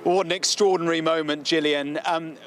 What an extraordinary moment, Gillian.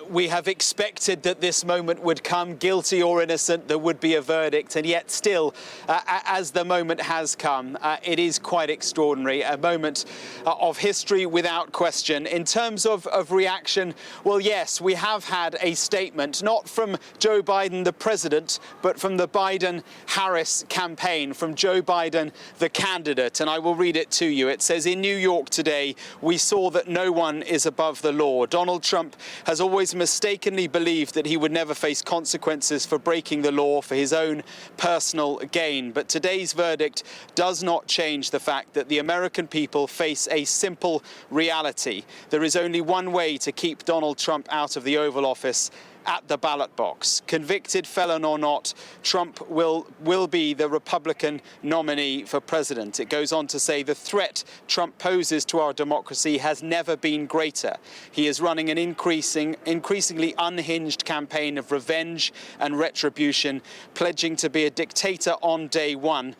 We have expected that this moment would come, guilty or innocent, there would be a verdict, and yet still, as the moment has come, it is quite extraordinary, a moment of history without question. In terms of reaction, well, yes, we have had a statement, not from Joe Biden, the president, but from the Biden-Harris campaign, from Joe Biden, the candidate, and I will read it to you. It says, "In New York today, we saw that no one is above the law. Donald Trump has always mistakenly believed that he would never face consequences for breaking the law for his own personal gain. But today's verdict does not change the fact that the American people face a simple reality. There is only one way to keep Donald Trump out of the Oval Office: at the ballot box. Convicted felon or not, Trump will be the Republican nominee for president." It goes on to say the threat Trump poses to our democracy has never been greater. He is running an increasingly unhinged campaign of revenge and retribution, pledging to be a dictator on day one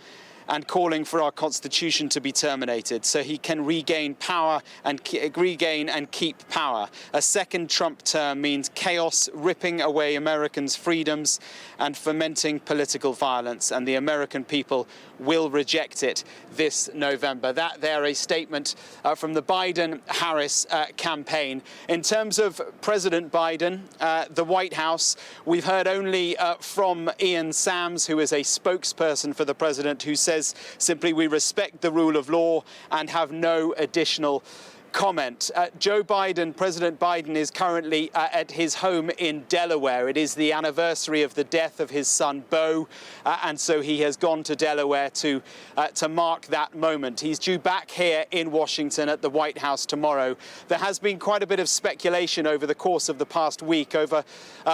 and calling for our Constitution to be terminated so he can regain power and keep power. A second Trump term means chaos, ripping away Americans' freedoms and fomenting political violence, and the American people will reject it this November. That there, a statement from the Biden-Harris campaign. In terms of President Biden, the White House, we've heard only from Ian Sams, who is a spokesperson for the president, who says simply, "We respect the rule of law and have no additional comment." Joe Biden, President Biden, is currently at his home in Delaware. It is the anniversary of the death of his son, Beau, and so he has gone to Delaware to mark that moment. He's due back here in Washington at the White House tomorrow. There has been quite a bit of speculation over the course of the past week over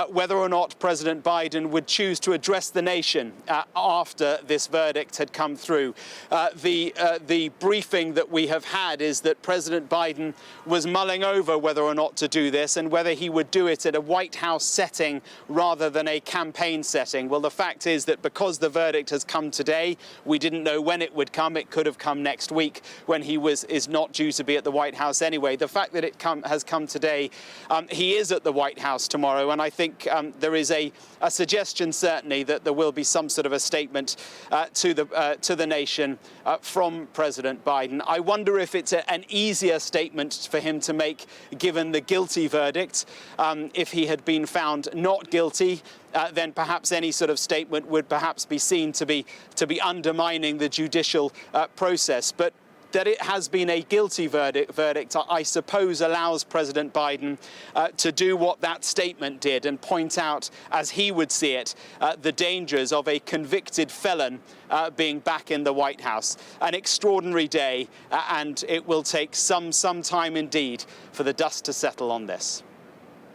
whether or not President Biden would choose to address the nation after this verdict had come through. The briefing that we have had is that President Biden was mulling over whether or not to do this and whether he would do it at a White House setting rather than a campaign setting. Well, the fact is that because the verdict has come today, we didn't know when it would come. It could have come next week when he is not due to be at the White House anyway. The fact that it has come today, he is at the White House tomorrow, and I think there is a suggestion certainly that there will be some sort of a statement to the nation from President Biden. I wonder if it's an easier statement for him to make given the guilty verdict. If he had been found not guilty, then perhaps any sort of statement would perhaps be seen to be undermining the judicial process. But that it has been a guilty verdict, I suppose, allows President Biden to do what that statement did and point out, as he would see it, the dangers of a convicted felon being back in the White House. An extraordinary day, and it will take some time indeed for the dust to settle on this.